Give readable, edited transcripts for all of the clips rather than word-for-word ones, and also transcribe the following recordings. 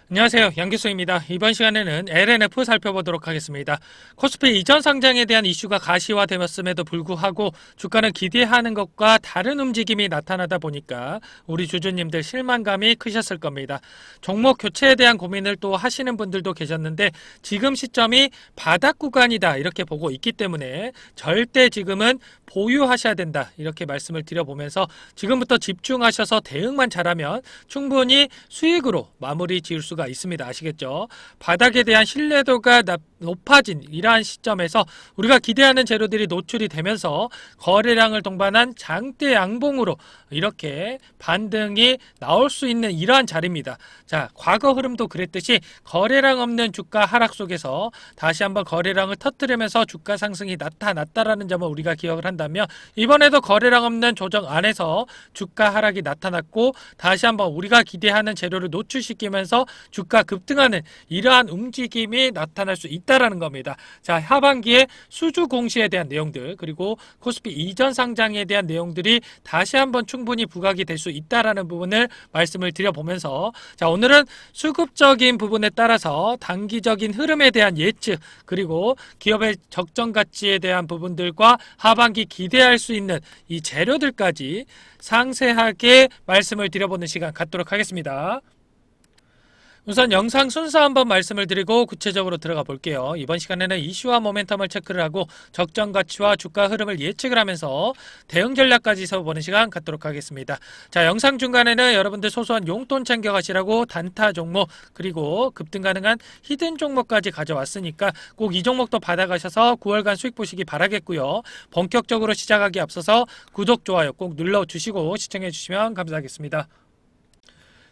안녕하세요. 양기수입니다. 이번 시간에는 LNF 살펴보도록 하겠습니다. 코스피 이전 상장에 대한 이슈가 가시화되었음에도 불구하고 주가는 기대하는 것과 다른 움직임이 나타나다 보니까 우리 주주님들 실망감이 크셨을 겁니다. 종목 교체에 대한 고민을 또 하시는 분들도 계셨는데 지금 시점이 바닥 구간이다 이렇게 보고 있기 때문에 절대 지금은 보유하셔야 된다 이렇게 말씀을 드려보면서 지금부터 집중하셔서 대응만 잘하면 충분히 수익으로 마무리 지을 수가 있습니다. 아시겠죠? 바닥에 대한 신뢰도가 높아진 이러한 시점에서 우리가 기대하는 재료들이 노출이 되면서 거래량을 동반한 장대 양봉으로 이렇게 반등이 나올 수 있는 이러한 자리입니다. 자, 과거 흐름도 그랬듯이 거래량 없는 주가 하락 속에서 다시 한번 거래량을 터뜨리면서 주가 상승이 나타났다라는 점을 우리가 기억을 한다면 이번에도 거래량 없는 조정 안에서 주가 하락이 나타났고 다시 한번 우리가 기대하는 재료를 노출시키면서 주가 급등하는 이러한 움직임이 나타날 수 있다라는 겁니다. 자, 하반기에 수주 공시에 대한 내용들 그리고 코스피 이전 상장에 대한 내용들이 다시 한번 충분히 부각이 될 수 있다라는 부분을 말씀을 드려보면서 자, 오늘은 수급적인 부분에 따라서 단기적인 흐름에 대한 예측 그리고 기업의 적정 가치에 대한 부분들과 하반기 기대할 수 있는 이 재료들까지 상세하게 말씀을 드려보는 시간 갖도록 하겠습니다. 우선 영상 순서 한번 말씀을 드리고 구체적으로 들어가 볼게요. 이번 시간에는 이슈와 모멘텀을 체크를 하고 적정 가치와 주가 흐름을 예측을 하면서 대응 전략까지 세워보는 시간 갖도록 하겠습니다. 자, 영상 중간에는 여러분들 소소한 용돈 챙겨가시라고 단타 종목 그리고 급등 가능한 히든 종목까지 가져왔으니까 꼭 이 종목도 받아가셔서 9월간 수익 보시기 바라겠고요. 본격적으로 시작하기 앞서서 구독, 좋아요 꼭 눌러주시고 시청해 주시면 감사하겠습니다.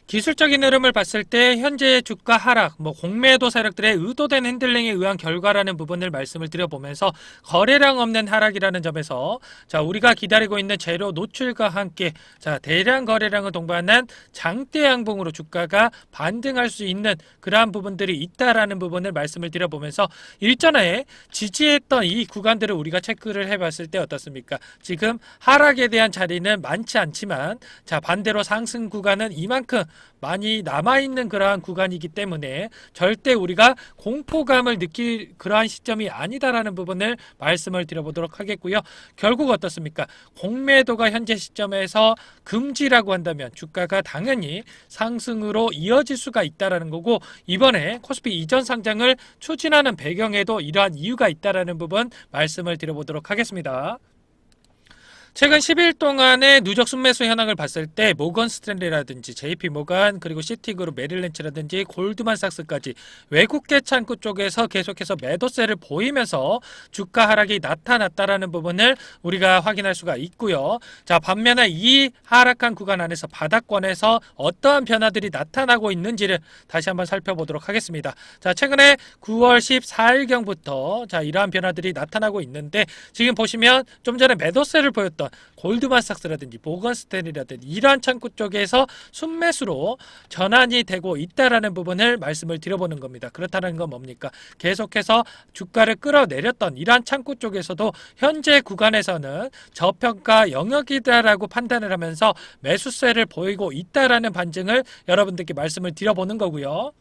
기술적인 흐름을 봤을 때 현재 주가 하락, 공매도 세력들의 의도된 핸들링에 의한 결과라는 부분을 말씀을 드려보면서 거래량 없는 하락이라는 점에서 자, 우리가 기다리고 있는 재료 노출과 함께 자, 대량 거래량을 동반한 장대 양봉으로 주가가 반등할 수 있는 그러한 부분들이 있다라는 부분을 말씀을 드려보면서 일전에 지지했던 이 구간들을 우리가 체크를 해봤을 때 어떻습니까? 지금 하락에 대한 자리는 많지 않지만 자, 반대로 상승 구간은 이만큼 많이 남아있는 그러한 구간이기 때문에 절대 우리가 공포감을 느낄 그러한 시점이 아니다라는 부분을 말씀을 드려보도록 하겠고요. 결국 어떻습니까? 공매도가 현재 시점에서 금지라고 한다면 주가가 당연히 상승으로 이어질 수가 있다라는 거고 이번에 코스피 이전 상장을 추진하는 배경에도 이러한 이유가 있다라는 부분 말씀을 드려보도록 하겠습니다. 최근 10일 동안의 누적 순매수 현황을 봤을 때 모건 스탠리라든지 JP 모건 그리고 시티그룹 메릴렌치라든지 골드만삭스까지 외국계 창구 쪽에서 계속해서 매도세를 보이면서 주가 하락이 나타났다라는 부분을 우리가 확인할 수가 있고요. 자, 반면에 이 하락한 구간 안에서 바닥권에서 어떠한 변화들이 나타나고 있는지를 다시 한번 살펴보도록 하겠습니다. 자, 최근에 9월 14일경부터 자, 이러한 변화들이 나타나고 있는데 지금 보시면 좀 전에 매도세를 보였던 골드만삭스라든지 모건스탠리라든지 이러한 창구 쪽에서 순매수로 전환이 되고 있다라는 부분을 말씀을 드려보는 겁니다. 그렇다는 건 뭡니까? 계속해서 주가를 끌어내렸던 이러한 창구 쪽에서도 현재 구간에서는 저평가 영역이다라고 판단을 하면서 매수세를 보이고 있다라는 반증을 여러분들께 말씀을 드려보는 거고요.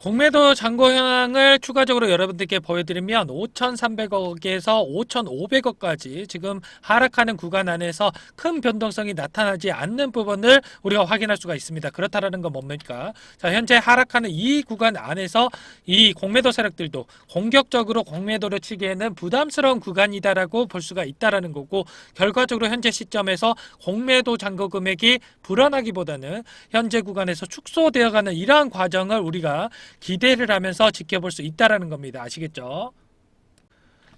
공매도 잔고 현황을 추가적으로 여러분들께 보여드리면 5,300억에서 5,500억까지 지금 하락하는 구간 안에서 큰 변동성이 나타나지 않는 부분을 우리가 확인할 수가 있습니다. 그렇다라는 건 뭡니까? 자, 현재 하락하는 이 구간 안에서 이 공매도 세력들도 공격적으로 공매도를 치기에는 부담스러운 구간이다라고 볼 수가 있다라는 거고 결과적으로 현재 시점에서 공매도 잔고 금액이 불어나기보다는 현재 구간에서 축소되어가는 이러한 과정을 우리가 기대를 하면서 지켜볼 수 있다는 겁니다. 아시겠죠?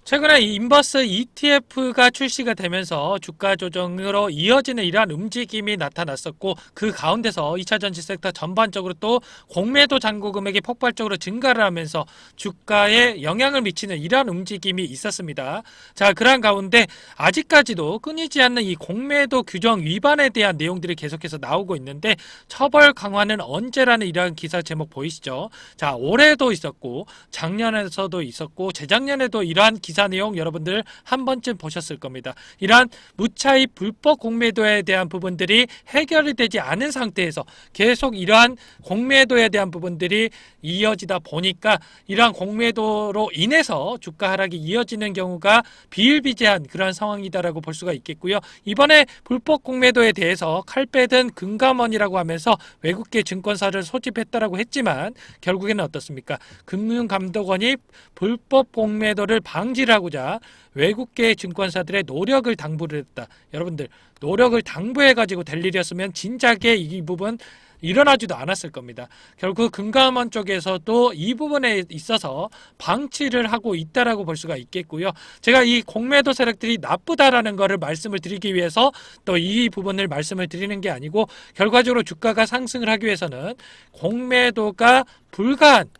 최근에 인버스 ETF가 출시가 되면서 주가 조정으로 이어지는 이러한 움직임이 나타났었고 그 가운데서 2차 전지 섹터 전반적으로 또 공매도 잔고 금액이 폭발적으로 증가를 하면서 주가에 영향을 미치는 이러한 움직임이 있었습니다. 자, 그러한 가운데 아직까지도 끊이지 않는 이 공매도 규정 위반에 대한 내용들이 계속해서 나오고 있는데 처벌 강화는 언제라는 이러한 기사 제목 보이시죠? 자, 올해도 있었고 작년에서도 있었고 재작년에도 이러한 기사 기사 내용 여러분들 한 번쯤 보셨을 겁니다. 이러한 무차입 불법 공매도에 대한 부분들이 해결이 되지 않은 상태에서 계속 이러한 공매도에 대한 부분들이 이어지다 보니까 이러한 공매도로 인해서 주가 하락이 이어지는 경우가 비일비재한 그러한 상황이다라고 볼 수가 있겠고요. 이번에 불법 공매도에 대해서 칼빼든 금감원이라고 하면서 외국계 증권사를 소집했다라고 했지만 결국에는 어떻습니까? 금융감독원이 불법 공매도를 방지를 하고자 외국계 증권사들의 노력을 당부를 했다. 여러분들 노력을 당부해가지고 될 일이었으면 진작에 이 부분 일어나지도 않았을 겁니다. 결국 금감원 쪽에서도 이 부분에 있어서 방치를 하고 있다라고 볼 수가 있겠고요. 제가 이 공매도 세력들이 나쁘다라는 것을 말씀을 드리기 위해서 또 이 부분을 말씀을 드리는 게 아니고 결과적으로 주가가 상승을 하기 위해서는 공매도가 불가한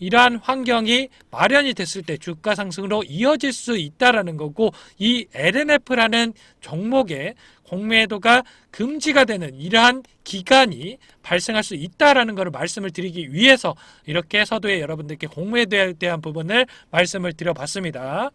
이러한 환경이 마련이 됐을 때 주가 상승으로 이어질 수 있다라는 거고 이 LNF라는 종목에 공매도가 금지가 되는 이러한 기간이 발생할 수 있다라는 것을 말씀을 드리기 위해서 이렇게 서두에 여러분들께 공매도에 대한 부분을 말씀을 드려봤습니다.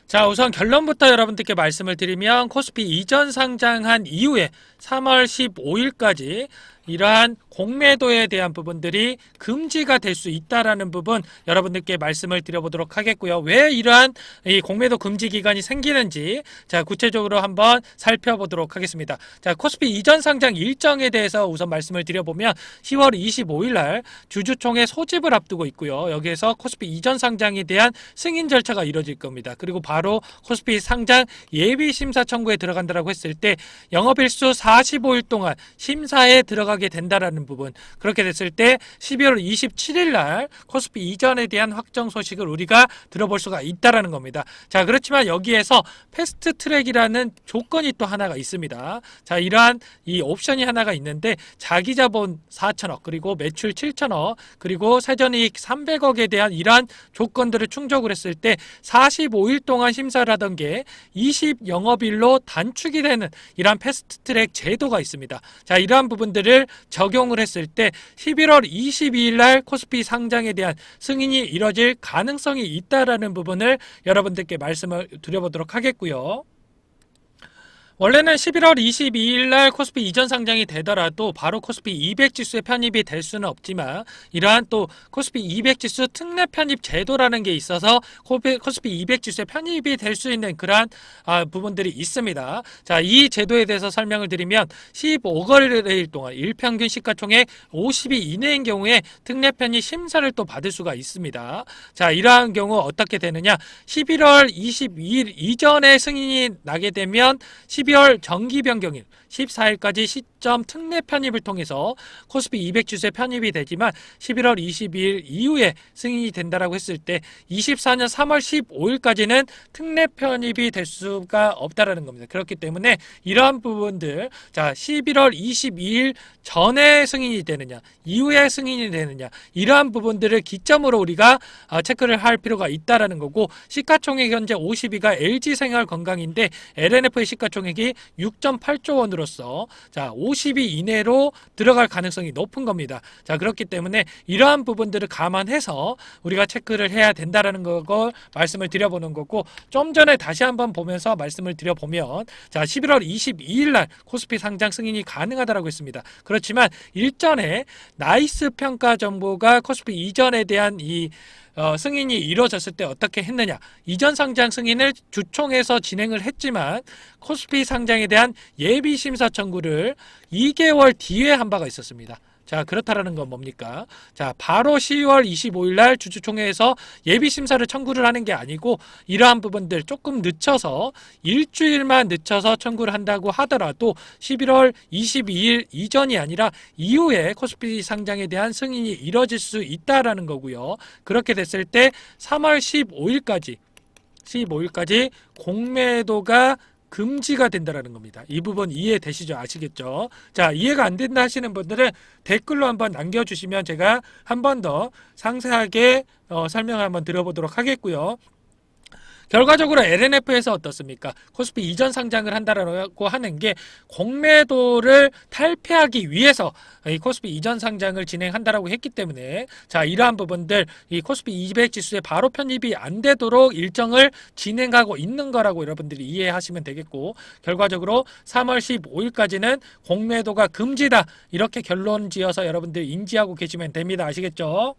자, 우선 결론부터 여러분들께 말씀을 드리면 코스피 이전 상장한 이후에 3월 15일까지 이러한 공매도에 대한 부분들이 금지가 될 수 있다라는 부분 여러분들께 말씀을 드려보도록 하겠고요. 왜 이러한 이 공매도 금지 기간이 생기는지 자 구체적으로 한번 살펴보도록 하겠습니다. 자, 코스피 이전 상장 일정에 대해서 우선 말씀을 드려보면 10월 25일 날 주주총회 소집을 앞두고 있고요. 여기에서 코스피 이전 상장에 대한 승인 절차가 이뤄질 겁니다. 그리고 바로 코스피 상장 예비 심사 청구에 들어간다라고 했을 때 영업일수 45일 동안 심사에 들어가게 된다라는 부분. 그렇게 됐을 때 12월 27일 날 코스피 이전에 대한 확정 소식을 우리가 들어볼 수가 있다라는 겁니다. 자, 그렇지만 여기에서 패스트 트랙이라는 조건이 또 하나가 있습니다. 자, 이러한 이 옵션이 하나가 있는데 자기 자본 4천억 그리고 매출 7천억 그리고 세전이익 300억에 대한 이러한 조건들을 충족을 했을 때 45일 동안 심사를 하던 게 20 영업일로 단축이 되는 이러한 패스트 트랙 제도가 있습니다. 자, 이러한 부분들을 적용을 했을 때 11월 22일 날 코스피 상장에 대한 승인이 이뤄질 가능성이 있다라는 부분을 여러분들께 말씀을 드려보도록 하겠고요. 원래는 11월 22일 날 코스피 이전 상장이 되더라도 바로 코스피 200 지수에 편입이 될 수는 없지만 이러한 또 코스피 200 지수 특례 편입 제도라는 게 있어서 코스피 200 지수에 편입이 될 수 있는 그러한 부분들이 있습니다. 자, 이 제도에 대해서 설명을 드리면 15거래일 동안 일평균 시가총액 50위 이내인 경우에 특례 편입 심사를 또 받을 수가 있습니다. 자, 이러한 경우 어떻게 되느냐? 11월 22일 이전에 승인이 나게 되면 12월 정기 변경일 14일까지 시점 특례 편입을 통해서 코스피 200 지수에 편입이 되지만 11월 22일 이후에 승인이 된다라고 했을 때 24년 3월 15일까지는 특례 편입이 될 수가 없다라는 겁니다. 그렇기 때문에 이러한 부분들 자 11월 22일 전에 승인이 되느냐 이후에 승인이 되느냐 이러한 부분들을 기점으로 우리가 체크를 할 필요가 있다라는 거고 시가총액 현재 50위가 LG생활건강인데 LNF의 시가총액이 6.8조 원으로서 자 50위 이내로 들어갈 가능성이 높은 겁니다. 자, 그렇기 때문에 이러한 부분들을 감안해서 우리가 체크를 해야 된다라는 걸 말씀을 드려보는 거고 좀 전에 다시 한번 보면서 말씀을 드려보면 자 11월 22일 날 코스피 상장 승인이 가능하다라고 했습니다. 그렇지만 일전에 나이스 평가 정보가 코스피 이전에 대한 이 승인이 이루어졌을 때 어떻게 했느냐 이전 상장 승인을 주총에서 진행을 했지만 코스피 상장에 대한 예비 심사 청구를 2개월 뒤에 한 바가 있었습니다. 자, 그렇다라는 건 뭡니까? 자, 바로 10월 25일 날 주주총회에서 예비 심사를 청구를 하는 게 아니고 이러한 부분들 조금 늦춰서 일주일만 늦춰서 청구를 한다고 하더라도 11월 22일 이전이 아니라 이후에 코스피 상장에 대한 승인이 이뤄질 수 있다라는 거고요. 그렇게 됐을 때 3월 15일까지 공매도가 금지가 된다라는 겁니다. 이 부분 이해되시죠? 아시겠죠? 자, 이해가 안 된다 하시는 분들은 댓글로 한번 남겨주시면 제가 한 번 더 상세하게 설명을 한번 들어보도록 하겠고요. 결과적으로 LNF에서 어떻습니까? 코스피 이전 상장을 한다라고 하는 게 공매도를 탈피하기 위해서 이 코스피 이전 상장을 진행한다라고 했기 때문에 자, 이러한 부분들 이 코스피 200 지수에 바로 편입이 안 되도록 일정을 진행하고 있는 거라고 여러분들이 이해하시면 되겠고, 결과적으로 3월 15일까지는 공매도가 금지다, 이렇게 결론 지어서 여러분들 인지하고 계시면 됩니다. 아시겠죠?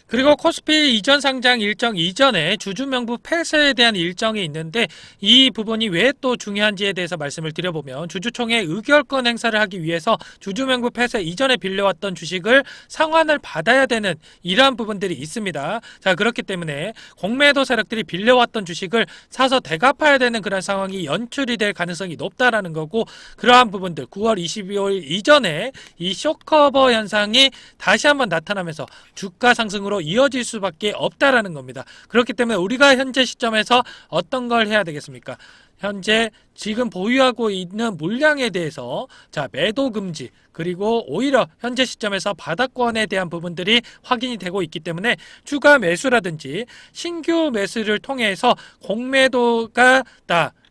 그리고 코스피 이전 상장 일정 이전에 주주명부 폐쇄에 대한 일정이 있는데, 이 부분이 왜 또 중요한지에 대해서 말씀을 드려보면, 주주총회 의결권 행사를 하기 위해서 주주명부 폐쇄 이전에 빌려왔던 주식을 상환을 받아야 되는 이러한 부분들이 있습니다. 자, 그렇기 때문에 공매도 세력들이 빌려왔던 주식을 사서 대갚아야 되는 그런 상황이 연출이 될 가능성이 높다라는 거고, 그러한 부분들 9월 22일 이전에 이 숏커버 현상이 다시 한번 나타나면서 주가 상승으로 이어질 수밖에 없다라는 겁니다. 그렇기 때문에 우리가 현재 시점에서 어떤 걸 해야 되겠습니까? 현재 지금 보유하고 있는 물량에 대해서 자, 매도 금지, 그리고 오히려 현재 시점에서 바닥권에 대한 부분들이 확인이 되고 있기 때문에 추가 매수라든지 신규 매수를 통해서 공매도가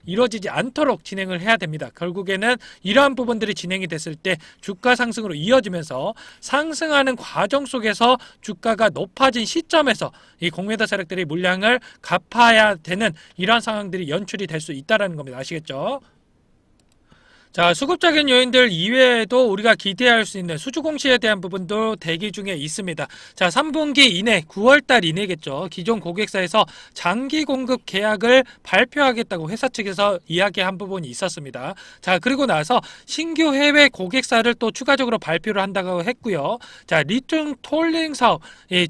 이루어지지 않도록 진행을 해야 됩니다. 결국에는 이러한 부분들이 진행이 됐을 때 주가 상승으로 이어지면서 상승하는 과정 속에서 주가가 높아진 시점에서 이 공매도 세력들이 물량을 갚아야 되는 이러한 상황들이 연출이 될 수 있다는 겁니다. 아시겠죠? 자, 수급적인 요인들 이외에도 우리가 기대할 수 있는 수주 공시에 대한 부분도 대기 중에 있습니다. 자, 3분기 이내, 9월달 이내겠죠. 기존 고객사에서 장기 공급 계약을 발표하겠다고 회사 측에서 이야기한 부분이 있었습니다. 자, 그리고 나서 신규 해외 고객사를 또 추가적으로 발표를 한다고 했고요. 자, 리튬 톨링 사업,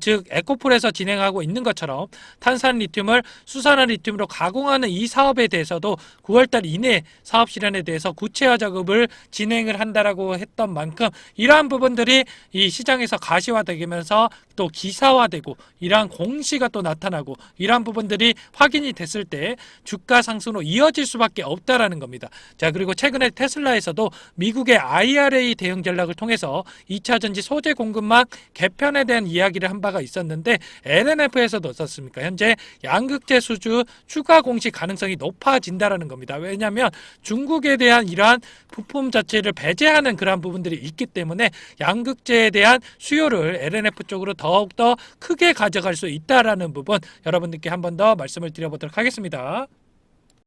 즉 에코폴에서 진행하고 있는 것처럼 탄산 리튬을 수산화 리튬으로 가공하는 이 사업에 대해서도 9월달 이내 사업 실현에 대해서 구체화 작업을 진행을 한다라고 했던 만큼, 이러한 부분들이 이 시장에서 가시화되면서 또 기사화되고 이러한 공시가 또 나타나고 이러한 부분들이 확인이 됐을 때 주가 상승으로 이어질 수밖에 없다라는 겁니다. 자, 그리고 최근에 테슬라에서도 미국의 IRA 대응 전략을 통해서 2차 전지 소재 공급망 개편에 대한 이야기를 한 바가 있었는데, LNF에서도 어떻습니까? 현재 양극재 수주 추가 공시 가능성이 높아진다라는 겁니다. 왜냐하면 중국에 대한 이러한 부품 자체를 배제하는 그러한 부분들이 있기 때문에 양극재에 대한 수요를 LNF 쪽으로 더욱더 크게 가져갈 수 있다라는 부분, 여러분들께 한 번 더 말씀을 드려보도록 하겠습니다.